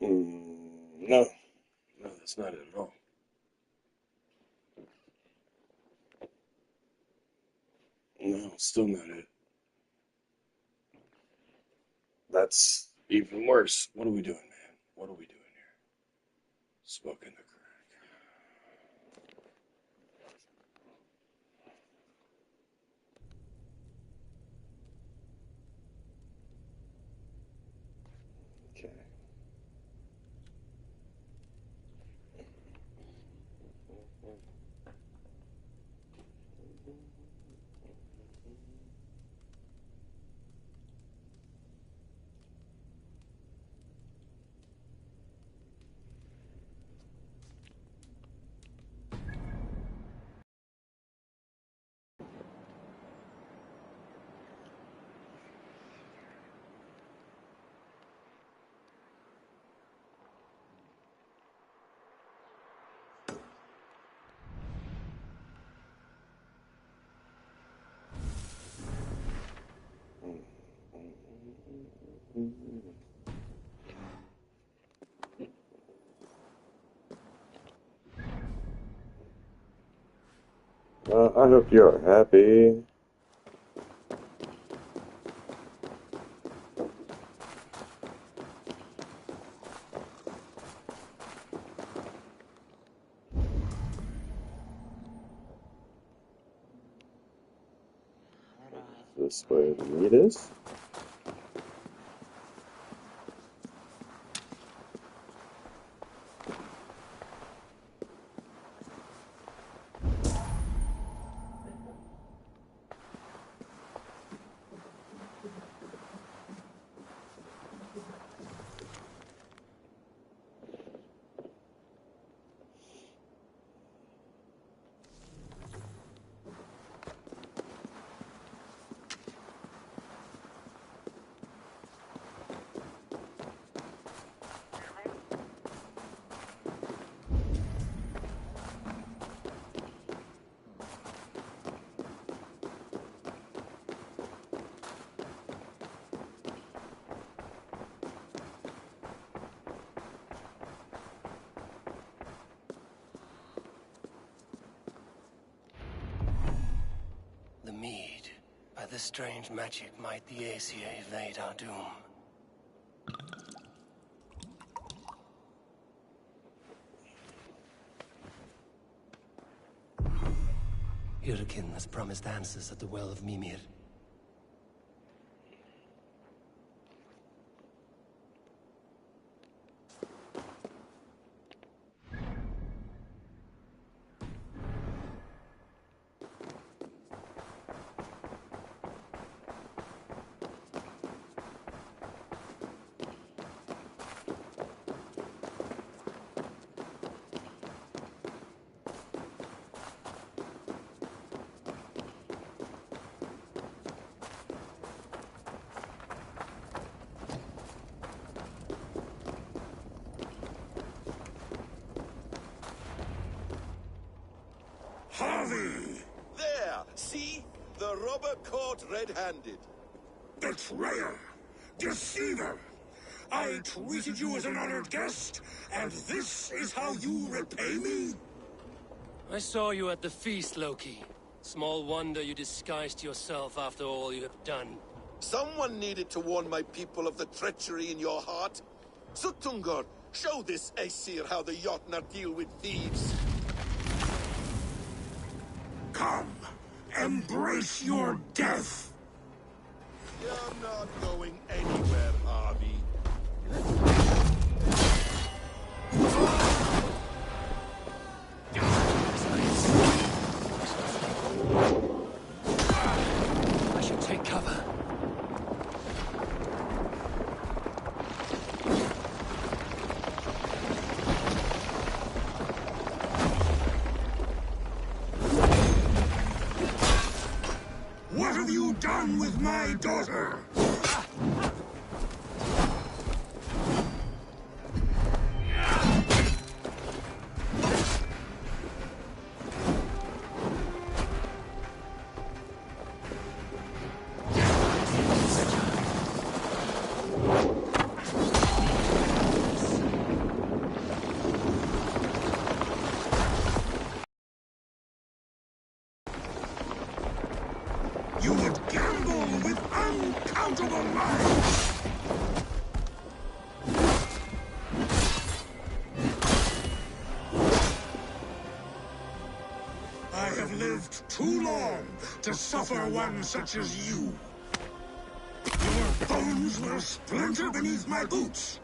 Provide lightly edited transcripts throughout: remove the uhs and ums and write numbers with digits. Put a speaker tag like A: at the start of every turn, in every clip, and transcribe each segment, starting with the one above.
A: No, no, that's not it at all. No, still not it. That's even worse. What are we doing, man? What are we doing here? Smoking the crack. Okay. I hope you're happy. This way the meat is.
B: The mead. By this strange magic might the Aesir evade our doom. Hyrkin has promised answers at the Well of Mimir.
C: Harvey!
D: There! See? The robber caught red-handed.
C: Betrayer! Deceiver! I treated you as an honored guest, and this is how you repay me?
B: I saw you at the feast, Loki. Small wonder you disguised yourself after all you have done.
D: Someone needed to warn my people of the treachery in your heart. Suttungr, show this Aesir how the Jotnar deal with thieves.
C: Come, embrace your death!
D: You're not going anywhere, Harvey.
B: I should take cover.
C: What have you done with my daughter? lived too long to suffer one such as you. Your bones will splinter beneath my boots.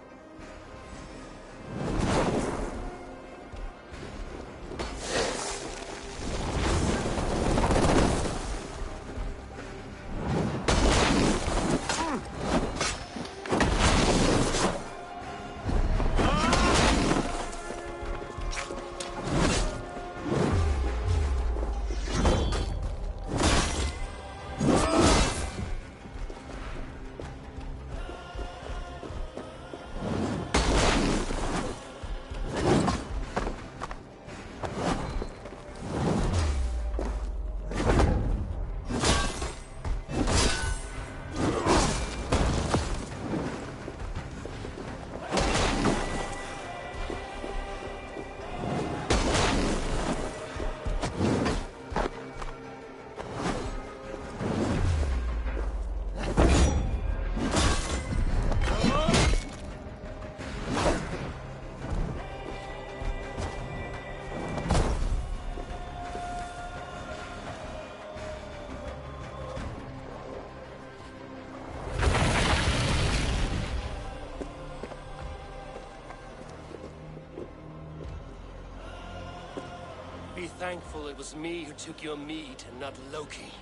B: Be thankful it was me who took your meat and not Loki.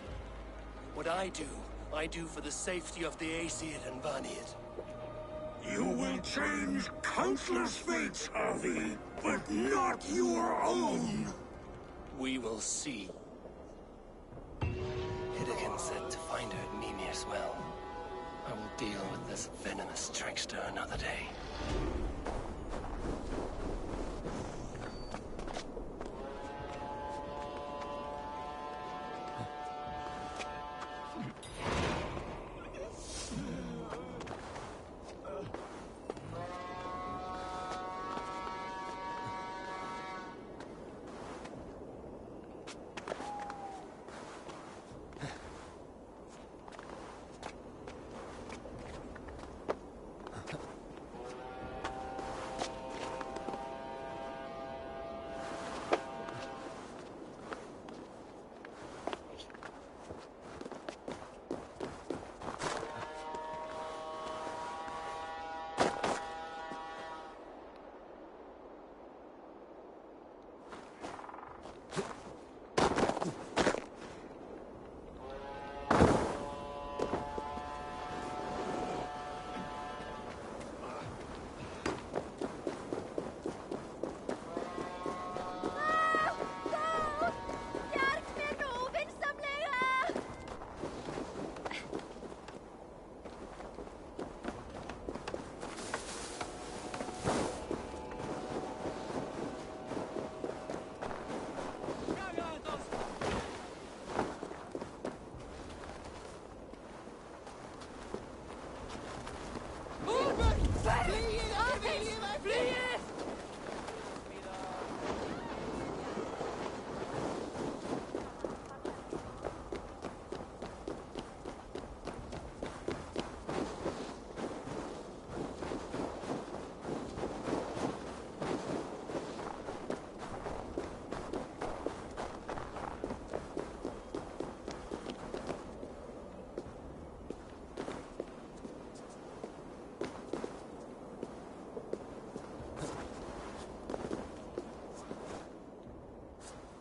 B: What I do for the safety of the Aesir and Vanir.
C: You will change countless fates, Harvey, but not your own.
B: We will see. Hidekin said to find her at Mimir's well. I will deal with this venomous trickster another day.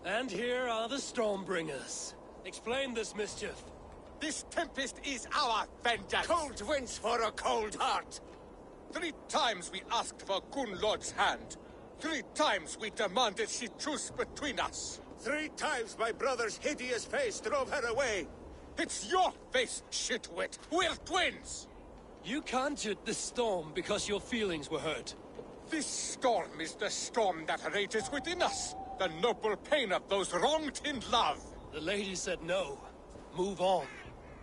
B: And here are the Stormbringers. Explain this mischief.
E: This tempest is our vengeance!
D: Cold winds for a cold heart!
E: 3 times we asked for Gunnlod's hand. 3 times we demanded she choose between us.
D: 3 times my brother's hideous face drove her away.
E: It's your face, shitwit! We're twins!
B: You conjured the storm because your feelings were hurt.
E: This storm is the storm that rages within us. The noble pain of those wronged in love.
B: The lady said no. Move on.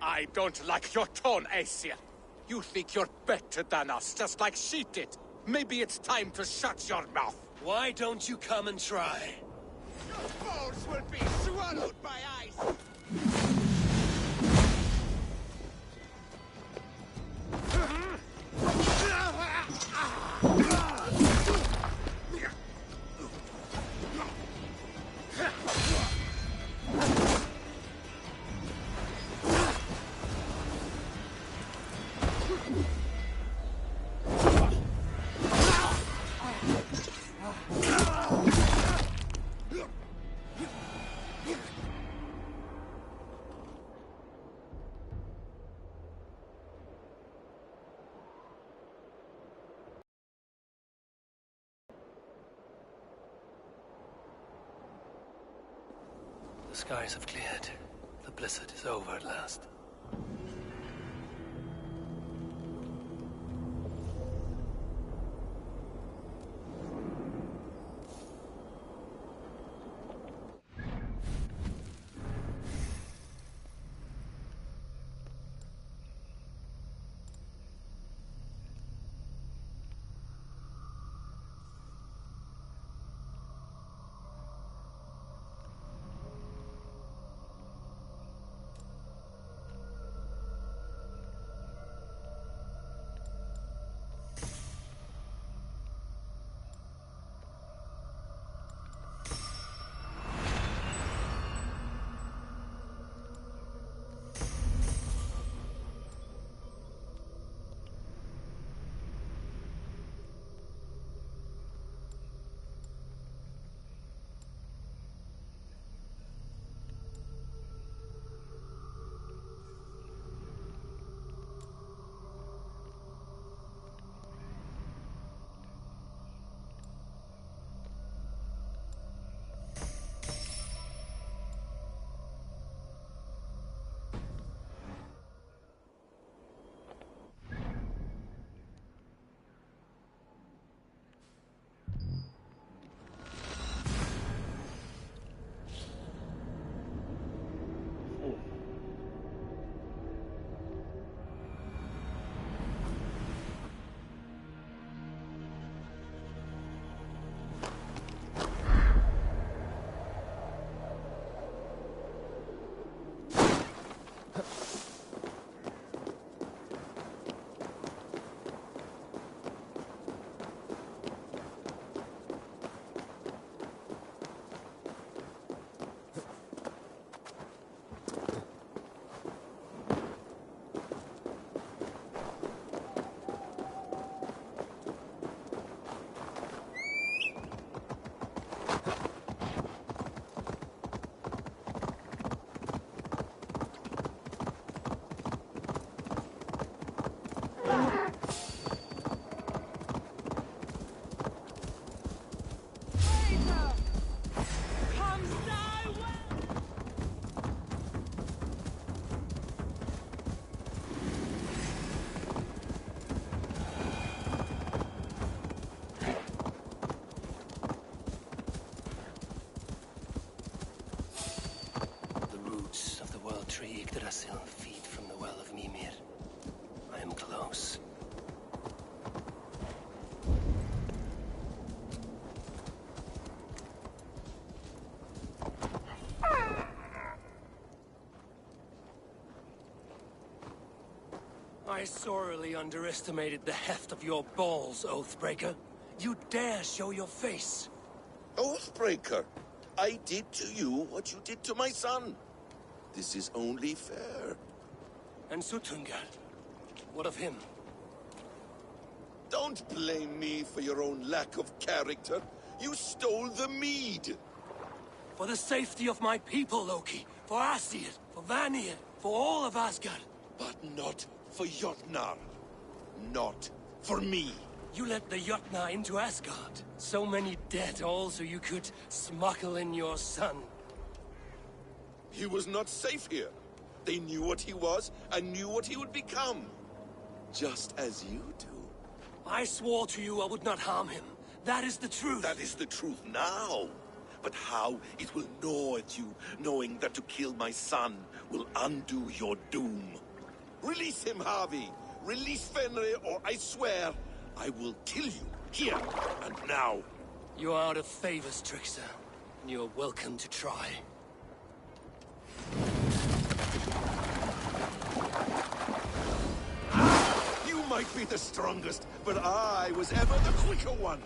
E: I don't like your tone, Aesir. You think you're better than us, just like she did. Maybe it's time to shut your mouth.
B: Why don't you come and try?
D: Your bones will be swallowed by ice!
B: skies have cleared. The blizzard is over at last. Feet from the well of Mimir. I am close. I sorely underestimated the heft of your balls, Oathbreaker. You dare show your face.
D: Oathbreaker, I did to you what you did to my son. This is only fair.
B: And Sutungar? What of him?
D: Don't blame me for your own lack of character. You stole the mead.
B: For the safety of my people, Loki. For Aesir, for Vanir, for all of Asgard.
D: But not for Jotnar. Not for me.
B: You let the Jotnar into Asgard. So many dead, all so you could smuggle in your son.
D: He was not safe here. They knew what he was and knew what he would become. Just as you do.
B: I swore to you I would not harm him. That is the truth.
D: That is the truth now. But how it will gnaw at you, knowing that to kill my son will undo your doom. Release him, Harvey. Release Fenrir, or I swear, I will kill you, here and now.
B: You are out of favors, Trickster. And you are welcome to try.
D: You might be the strongest, but I was ever the quicker one.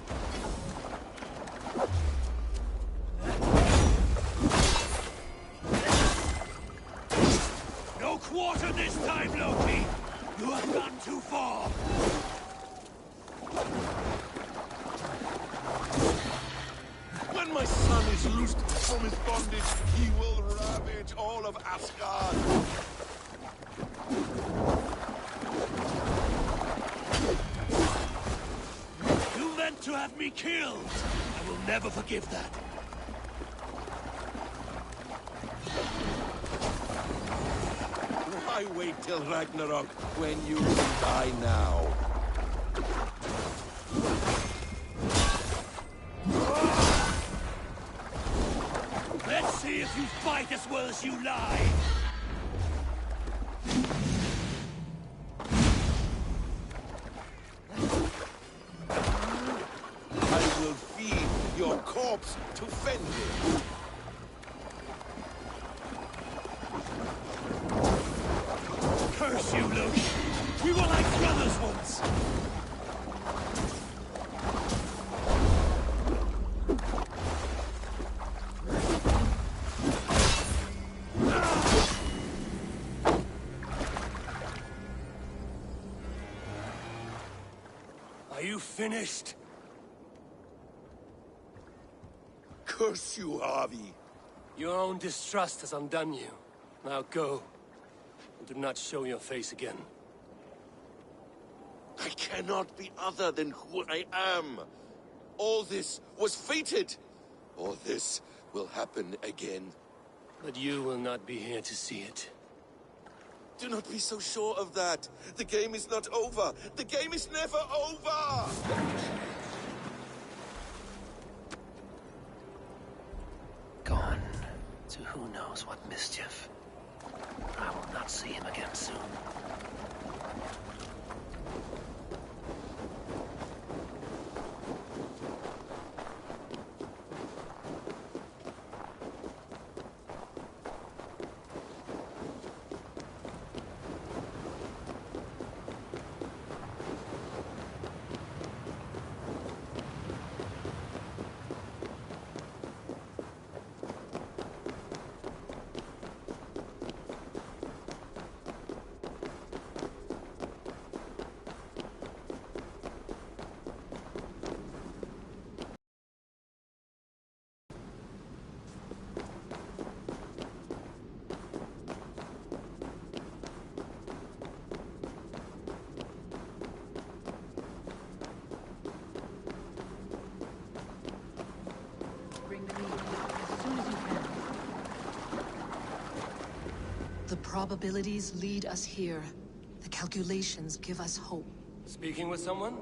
B: No quarter this time, Loki! You have gone too far!
D: When my son is loosed from his bondage, he will ravage all of Asgard.
B: You meant to have me killed! I will never forgive that.
D: Why wait till Ragnarok when you can die now?
B: Let's see if you fight as well as you lie!
D: I will feed your corpse to Fenrir.
B: Curse you, Loki! We were like brothers once! Are you finished?
D: Curse you, Harvey.
B: Your own distrust has undone you. Now go. And do not show your face again.
D: I cannot be other than who I am. All this was fated. All this will happen again.
B: But you will not be here to see it.
D: Do not be so sure of that. The game is not over. The game is never over!
B: Gone to who knows what mischief. I will not see him again soon.
F: The probabilities lead us here. The calculations give us hope.
B: Speaking with someone?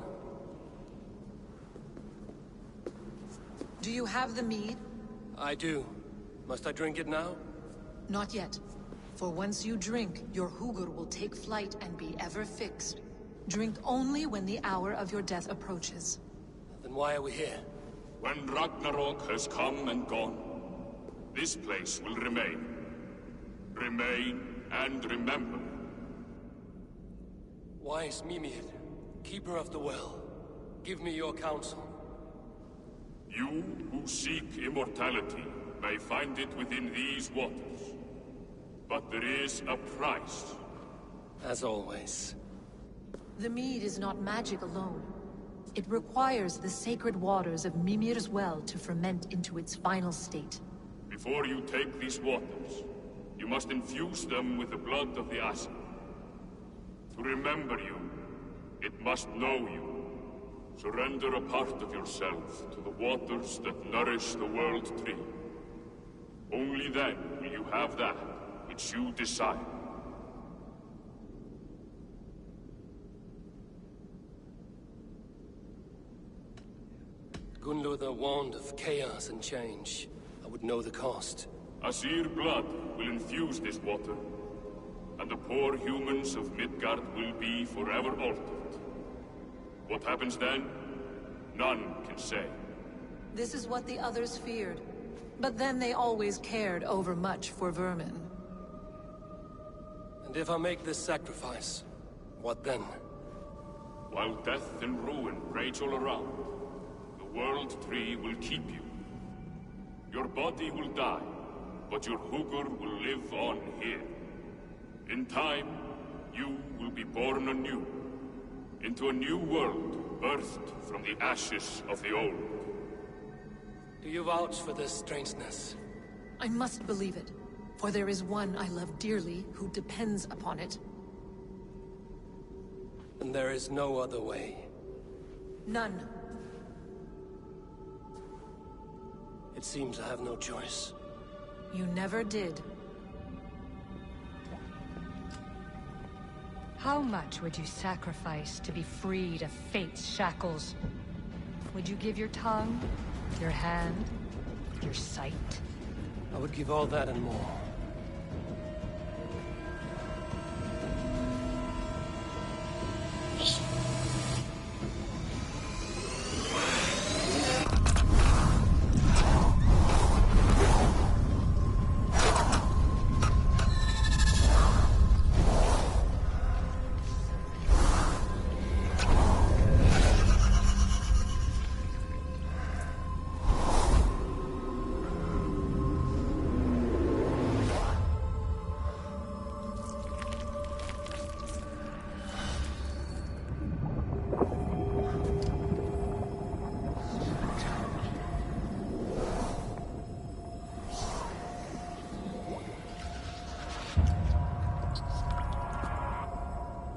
F: Do you have the mead?
B: I do. Must I drink it now?
F: Not yet. For once you drink, your Hugur will take flight and be ever fixed. Drink only when the hour of your death approaches.
B: Then why are we here?
G: When Ragnarok has come and gone, this place will remain. Remain and remember.
B: Wise Mimir, keeper of the well, give me your counsel.
G: You who seek immortality may find it within these waters. But there is a price.
B: As always.
F: The mead is not magic alone. It requires the sacred waters of Mimir's well to ferment into its final state.
G: Before you take these waters, you must infuse them with the blood of the Aesir. To remember you, it must know you. Surrender a part of yourself to the waters that nourish the World Tree. Only then will you have that which you desire.
B: Gunlur the wand of chaos and change. I would know the cost.
G: Aesir blood will infuse this water, and the poor humans of Midgard will be forever altered. What happens then? None can say.
F: This is what the others feared. But then they always cared overmuch for vermin.
B: And if I make this sacrifice, what then?
G: While death and ruin rage all around, the World Tree will keep you. Your body will die, but your Hugur will live on here. In time, you will be born anew, into a new world birthed from the ashes of the old.
B: Do you vouch for this strangeness?
F: I must believe it, for there is one I love dearly who depends upon it.
B: And there is no other way.
F: None.
B: It seems I have no choice.
F: You never did. How much would you sacrifice to be freed of fate's shackles? Would you give your tongue, your hand, your sight?
B: I would give all that and more.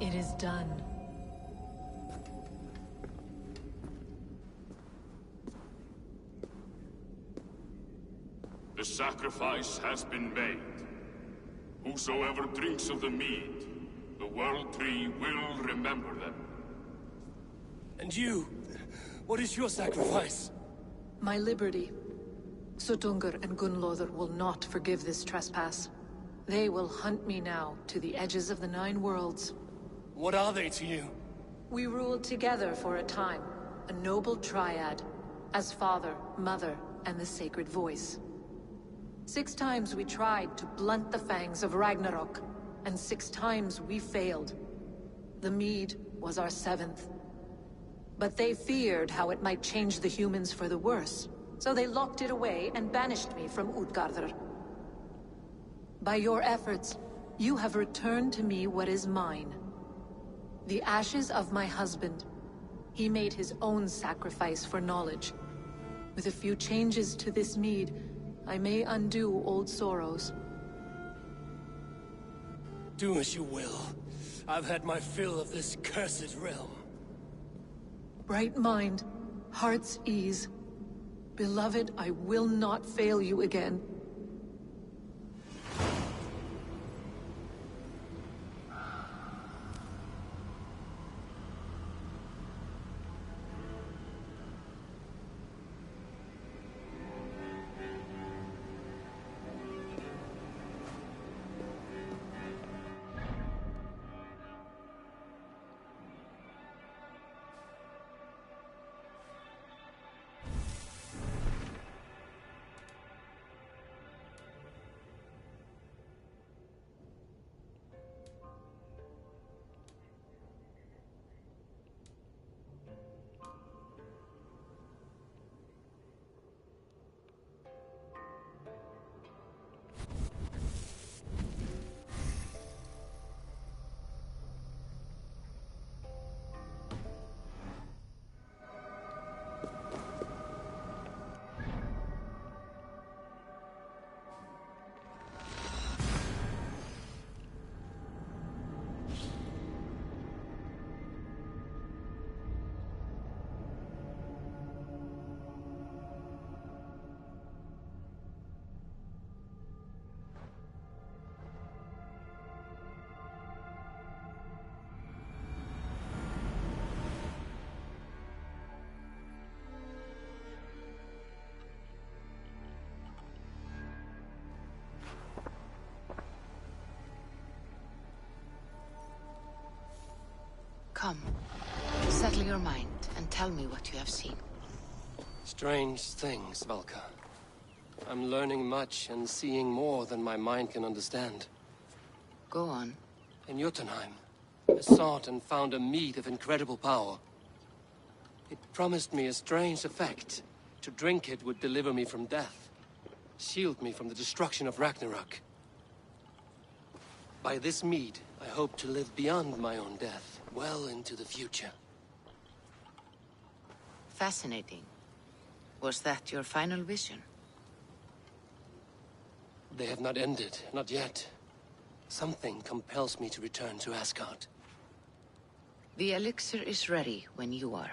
F: It is done.
G: The sacrifice has been made. Whosoever drinks of the mead, the World Tree will remember them.
B: And you? What is your sacrifice?
F: My liberty. Sutungur and Gunlothar will not forgive this trespass. They will hunt me now to the edges of the Nine Worlds.
B: What are they to you?
F: We ruled together for a time, a noble triad, as father, mother, and the sacred voice. 6 times we tried to blunt the fangs of Ragnarok, and 6 times we failed. The mead was our 7th. But they feared how it might change the humans for the worse, so they locked it away and banished me from Utgardr. By your efforts, you have returned to me what is mine. The ashes of my husband. He made his own sacrifice for knowledge. With a few changes to this mead, I may undo old sorrows.
B: Do as you will. I've had my fill of this cursed realm.
F: Bright mind, heart's ease. Beloved, I will not fail you again.
H: Come, settle your mind and tell me what you have seen.
B: Strange things, Valka. I'm learning much and seeing more than my mind can understand.
H: Go on.
B: In Jotunheim, I sought and found a mead of incredible power. It promised me a strange effect. To drink it would deliver me from death, shield me from the destruction of Ragnarok. By this mead, I hope to live beyond my own death, well into the future.
H: Fascinating. Was that your final vision?
B: They have not ended, not yet. Something compels me to return to Asgard.
H: The elixir is ready when you are.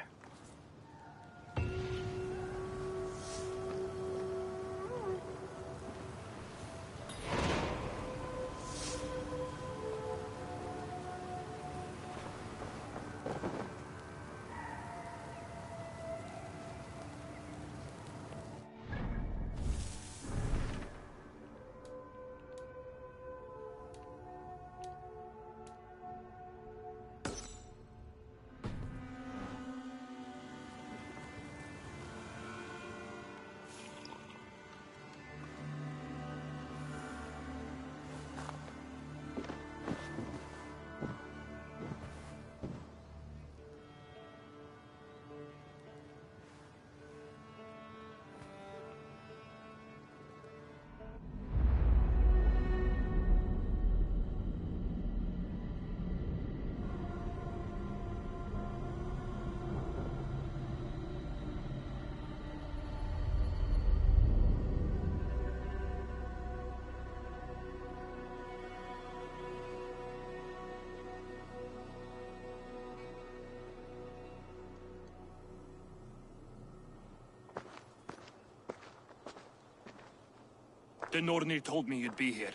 I: The Nornir told me you'd be here.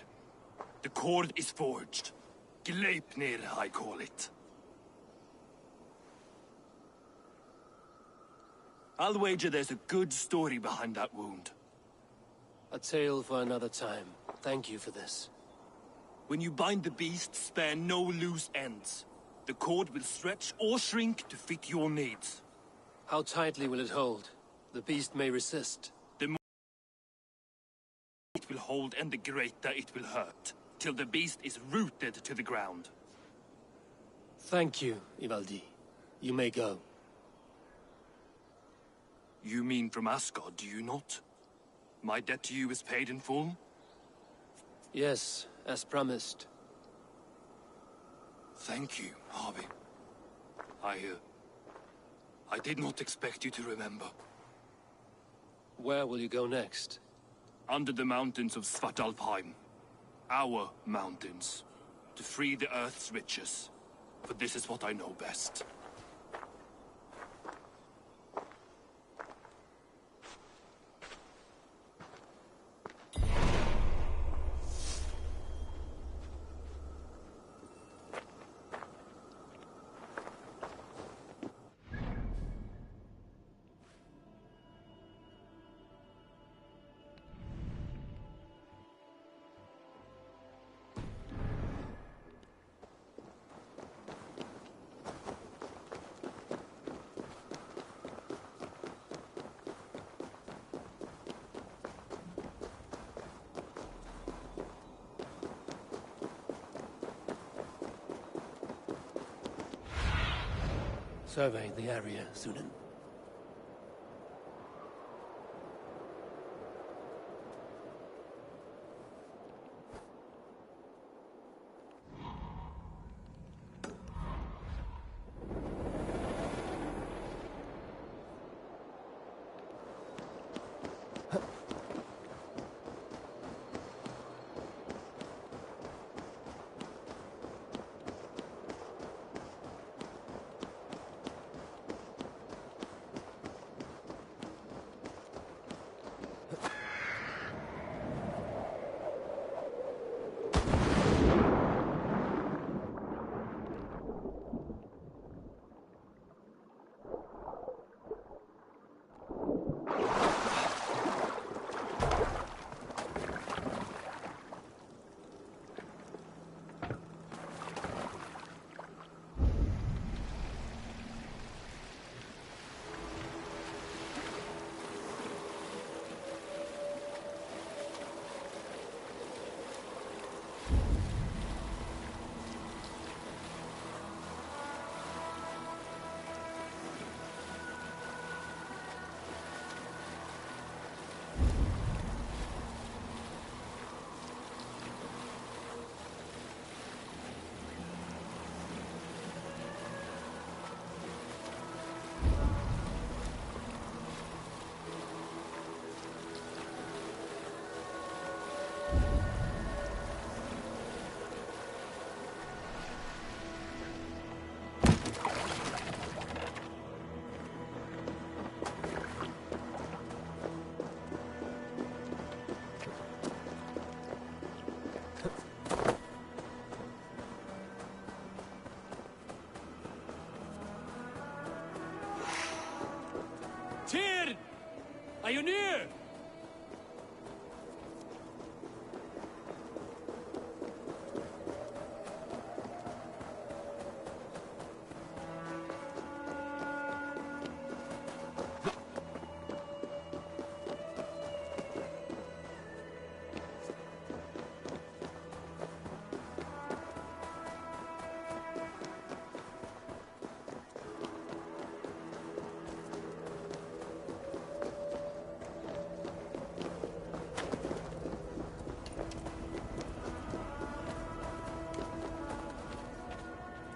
I: The cord is forged. Gleipnir, I call it. I'll wager there's a good story behind that wound.
B: A tale for another time. Thank you for this.
I: When you bind the beast, spare no loose ends. The cord will stretch or shrink to fit your needs.
B: How tightly will it hold? The beast may resist.
I: The more it will hold and the greater it will hurt, till the beast is rooted to the ground.
B: Thank you, Ivaldi. You may go.
I: You mean from Asgard, do you not? My debt to you is paid in full?
B: Yes, as promised.
I: Thank you, Harvey. I did not expect you to remember.
B: Where will you go next?
I: Under the mountains of Svartalfheim. Our mountains. To free the Earth's riches. For this is what I know best.
B: Survey the area, Sunan. Tyr! Are you near?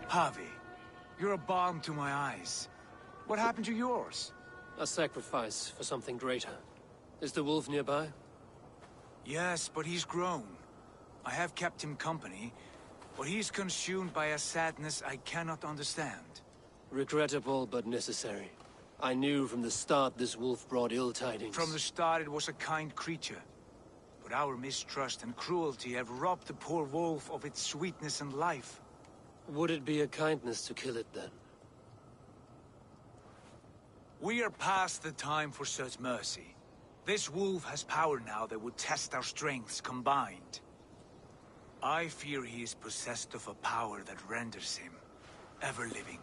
J: Harvey, you're a balm to my eyes. What happened to yours?
B: A sacrifice for something greater. Is the wolf nearby?
J: Yes, but he's grown. I have kept him company, but he's consumed by a sadness I cannot understand.
B: Regrettable, but necessary. I knew from the start this wolf brought ill tidings.
J: From the start it was a kind creature. But our mistrust and cruelty have robbed the poor wolf of its sweetness and life.
B: Would it be a kindness to kill it, then?
J: We are past the time for such mercy. This wolf has power now that would test our strengths combined. I fear he is possessed of a power that renders him ever-living.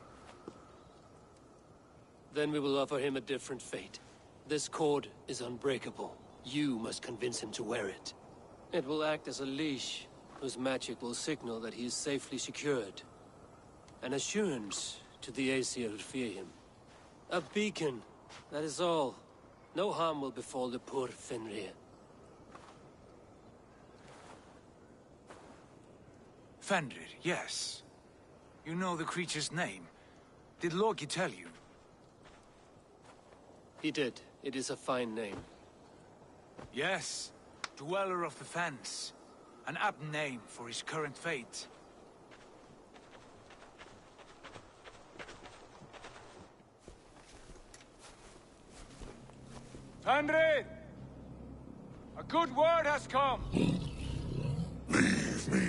B: Then we will offer him a different fate. This cord is unbreakable. You must convince him to wear it. It will act as a leash, whose magic will signal that he is safely secured. An assurance to the Aesir who fear him. A beacon, that is all. No harm will befall the poor Fenrir.
J: Fenrir, yes. You know the creature's name. Did Loki tell you?
B: He did. It is a fine name.
J: Yes. Dweller of the Fens. An apt name for his current fate. Fenrir! A good word has come!
C: Leave me.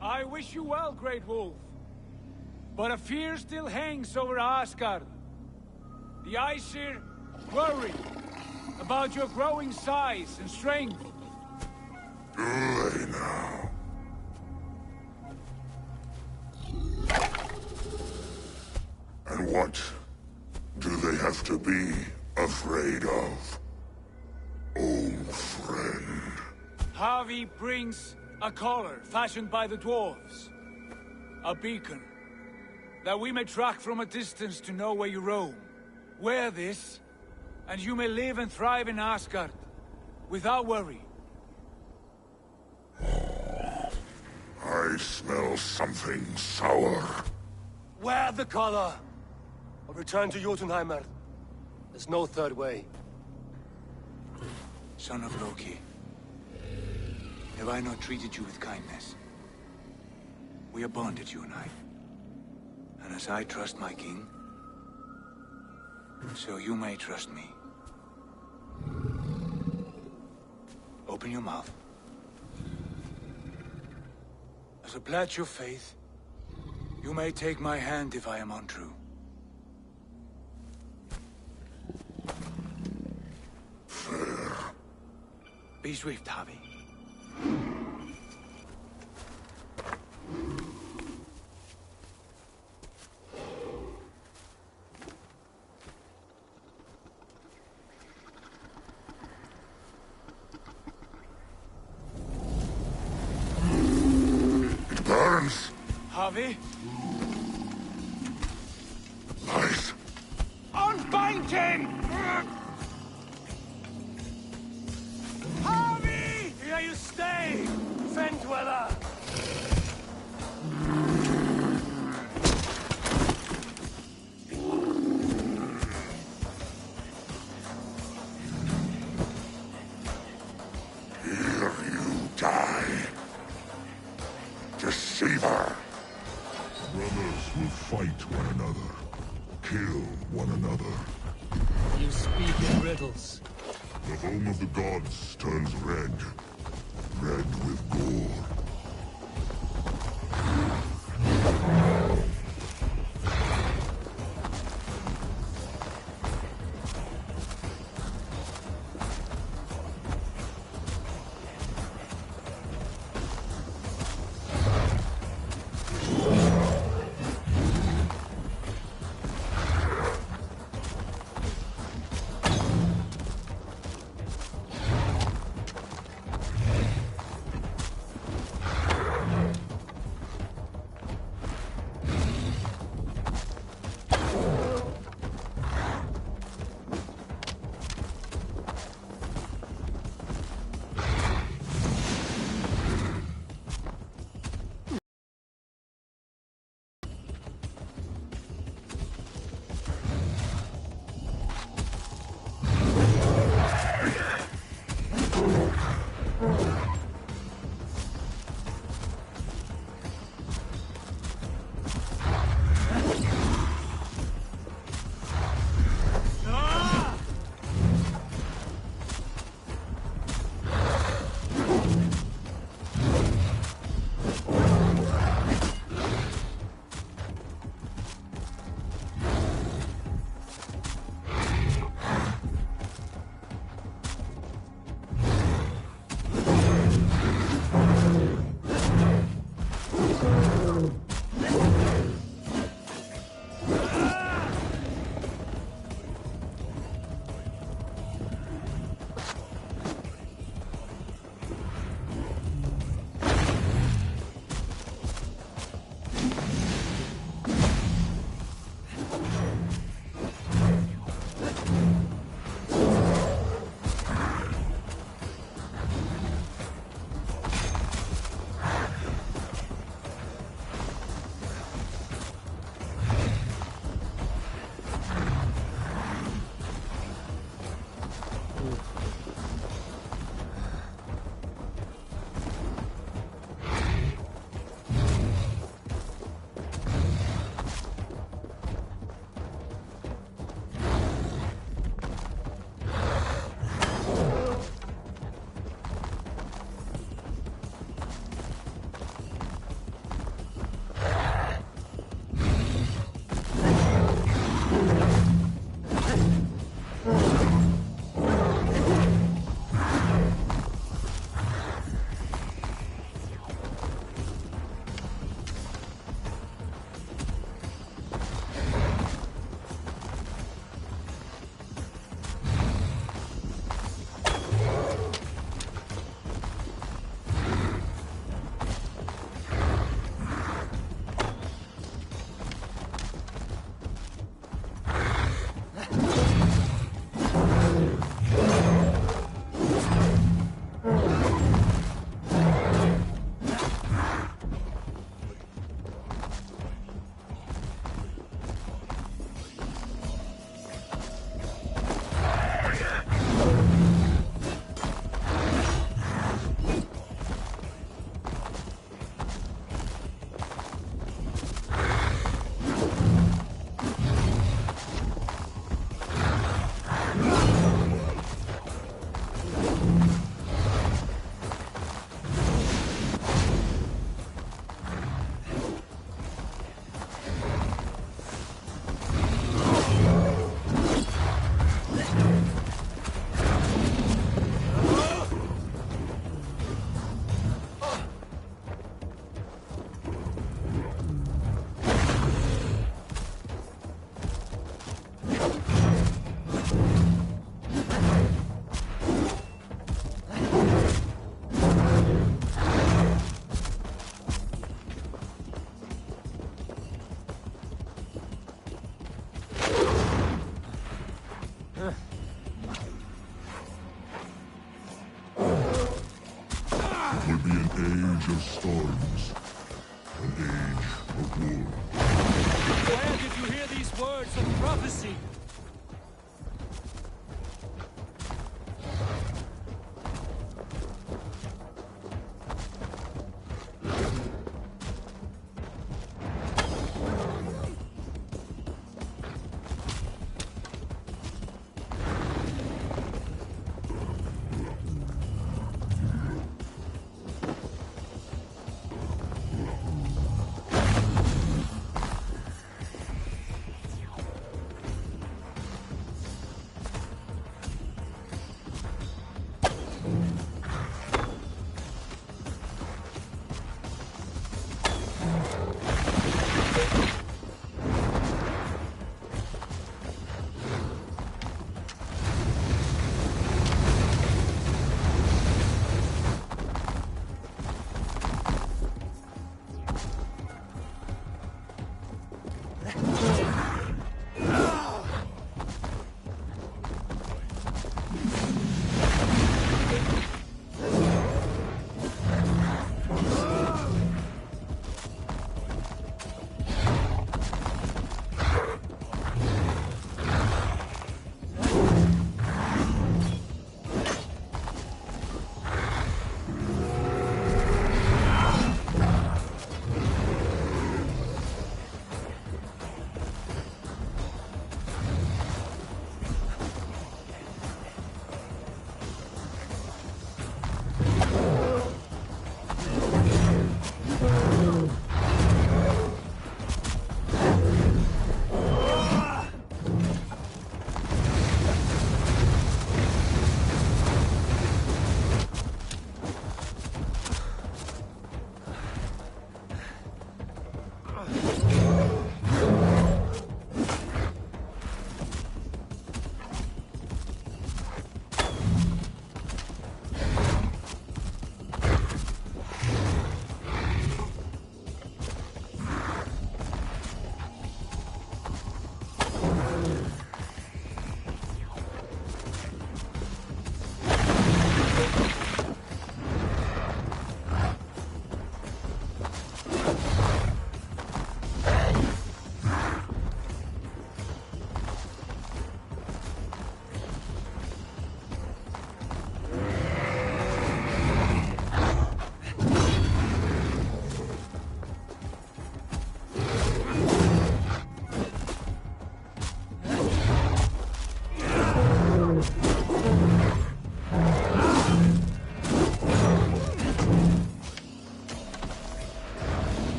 J: I wish you well, Great Wolf. But a fear still hangs over Asgard. The Aesir worry about your growing size and strength.
C: Do they now? And what do they have to be afraid of? Old friend.
J: Harvey brings a collar fashioned by the dwarves. A beacon, that we may track from a distance to know where you roam. Wear this, and you may live and thrive in Asgard, without worry.
C: I smell something sour.
B: Wear the collar! Or return to Jotunheimer. There's no third way.
J: Son of Loki, have I not treated you with kindness? We are bonded, you and I. And as I trust my king, so you may trust me. Open your mouth. As a pledge of faith, you may take my hand if I am untrue.
C: Fair.
J: Be swift, Harvey.
C: It burns.
J: Harvey?
C: Lies.
J: Unbind him! Harvey! Here you stay, Fen Dweller!
C: Here you die. Deceiver. Brothers will fight one another. Kill one another.
B: You speak in riddles.
C: The home of the gods turns red. Red with gore. future storms. An age of war.
J: Where did you hear these words of prophecy?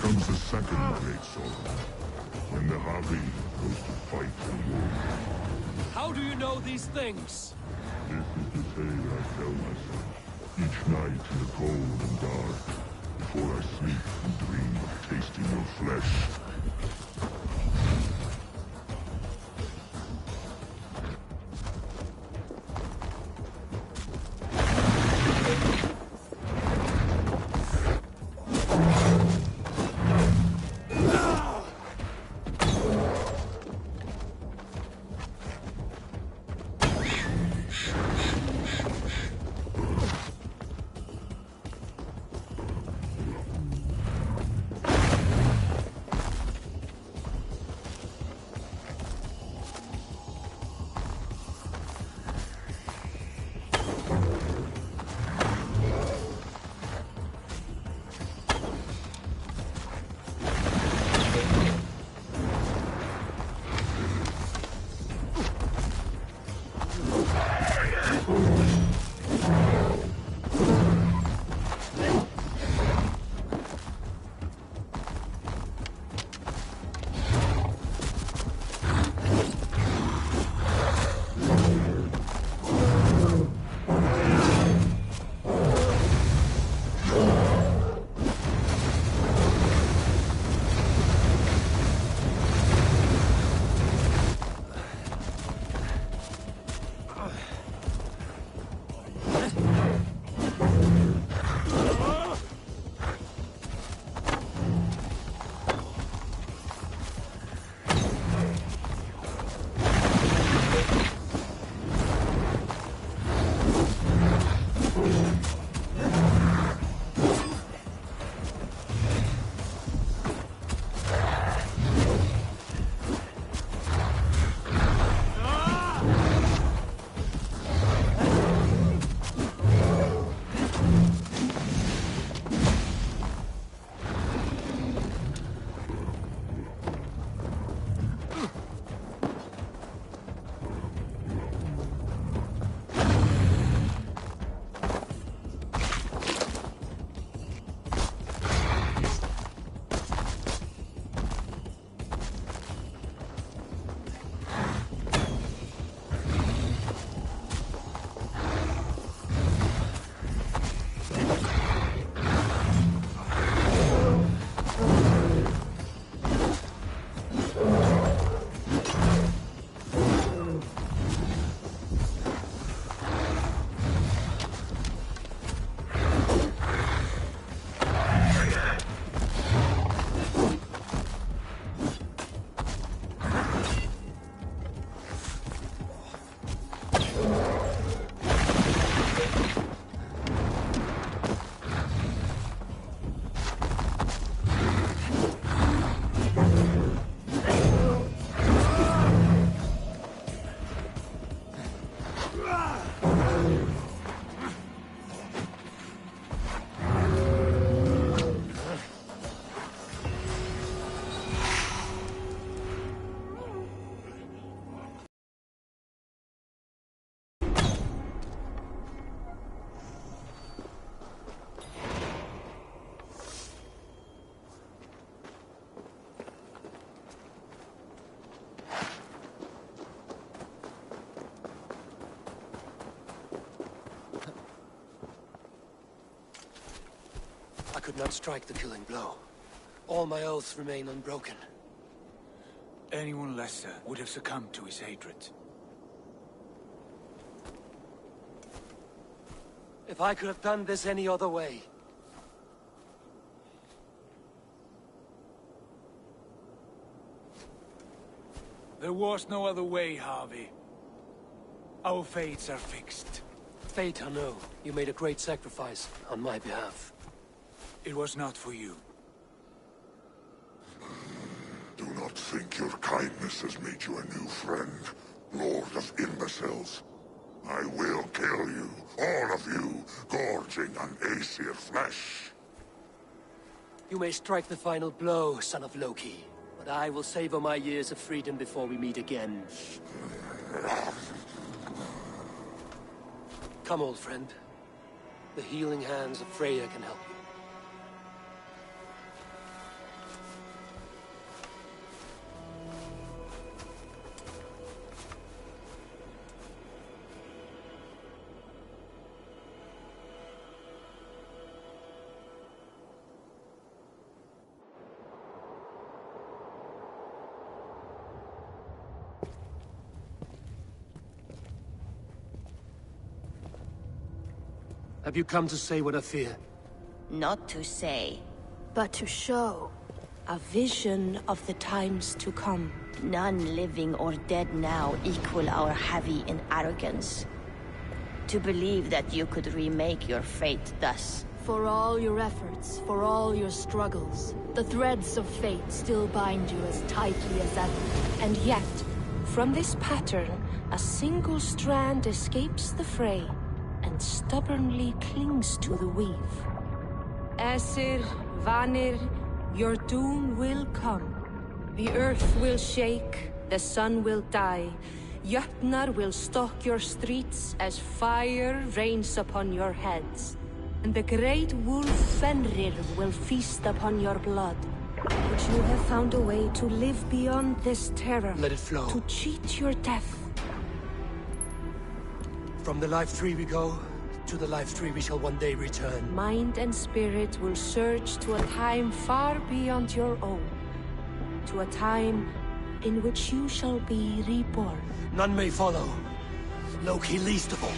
C: Comes the second great sorrow, when the Harvey goes to fight the war.
J: How do you know these things?
C: This is the tale I tell myself, each night in the cold and dark, before I sleep and dream of tasting your flesh.
B: could not strike the killing blow. All my oaths remain unbroken.
J: Anyone lesser would have succumbed to his hatred.
B: If I could have done this any other way...
J: There was no other way, Harvey. Our fates are fixed.
B: Fate, I know. You made a great sacrifice on my behalf.
J: It was not for you.
C: Do not think your kindness has made you a new friend, Lord of Imbeciles. I will kill you, all of you, gorging on Aesir flesh.
B: You may strike the final blow, son of Loki. But I will savor my years of freedom before we meet again. Come, old friend. The healing hands of Freya can help you. Have you come to say what I fear?
K: Not to say.
L: But to show a vision of the times to come.
K: None living or dead now equal our heavy in arrogance. To believe that you could remake your fate thus.
L: For all your efforts, for all your struggles, the threads of fate still bind you as tightly as ever. And yet, from this pattern, a single strand escapes the fray and stubbornly clings to the weave. Aesir, Vanir, your doom will come. The earth will shake, the sun will die, Jötnar will stalk your streets as fire rains upon your heads. And the great wolf Fenrir will feast upon your blood. But you have found a way to live beyond this terror.
B: Let it flow.
L: To cheat your death.
B: From the life tree we go, to the life tree we shall one day return.
L: Mind and spirit will surge to a time far beyond your own. To a time in which you shall be reborn.
B: None may follow. Loki least of all.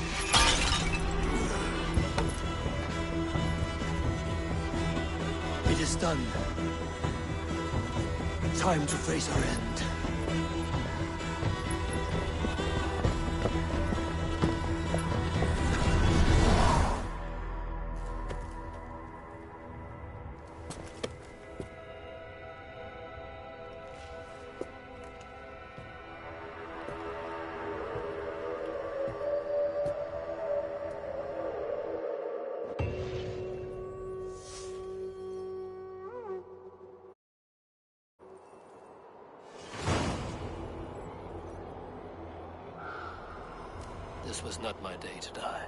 B: It is done. Time to face our end. This was not my day to die.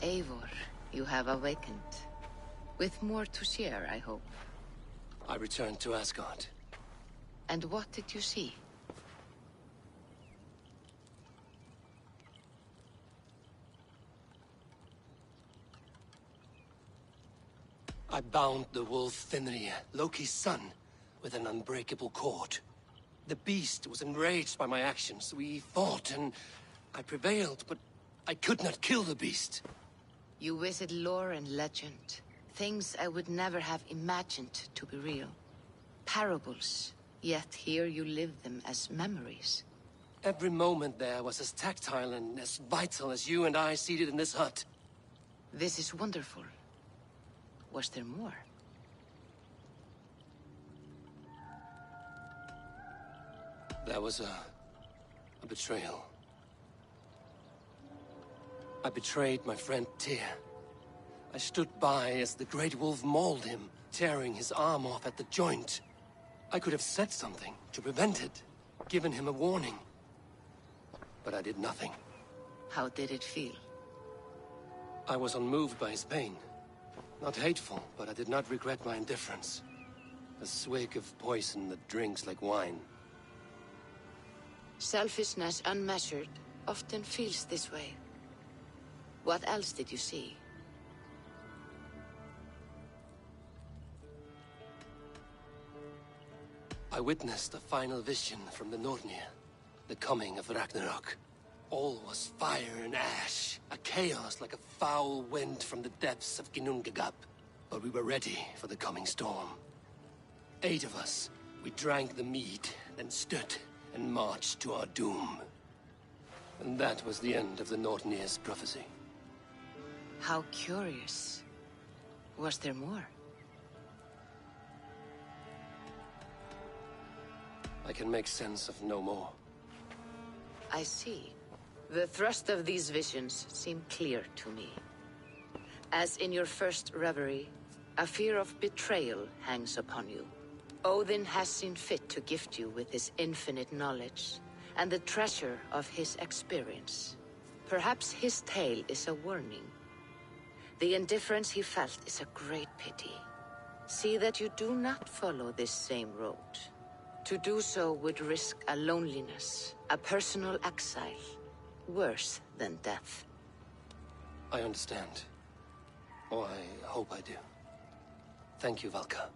H: Eivor, you have awakened. With more to share, I hope.
B: I returned to Asgard.
H: And what did you see?
B: I bound the wolf Fenrir, Loki's son, with an unbreakable cord. The beast was enraged by my actions. We fought and I prevailed, but I could not kill the beast.
H: You visit lore and legend. Things I would never have imagined to be real. Parables, yet here you live them as memories.
B: Every moment there was as tactile and as vital as you and I seated in this hut.
H: This is wonderful. Was there more?
B: There was a betrayal. I betrayed my friend Tyr. I stood by as the Great Wolf mauled him, tearing his arm off at the joint. I could have said something to prevent it, given him a warning. But I did nothing.
H: How did it feel?
B: I was unmoved by his pain. Not hateful, but I did not regret my indifference. A swig of poison that drinks like wine.
H: Selfishness unmeasured often feels this way. What else did you see?
B: I witnessed a final vision from the Nornir, the coming of Ragnarok. All was fire and ash, a chaos like a foul wind from the depths of Ginnungagap. But we were ready for the coming storm. 8 of us, we drank the mead, then stood and marched to our doom. And that was the end of the Nornir's prophecy.
H: How curious. Was there more?
B: I can make sense of no more.
H: I see. The thrust of these visions seem clear to me. As in your first reverie, a fear of betrayal hangs upon you. Odin has seen fit to gift you with his infinite knowledge, and the treasure of his experience. Perhaps his tale is a warning. The indifference he felt is a great pity. See that you do not follow this same road. To do so would risk a loneliness, a personal exile, worse than death.
B: I understand. Or I hope I do. Thank you, Valka.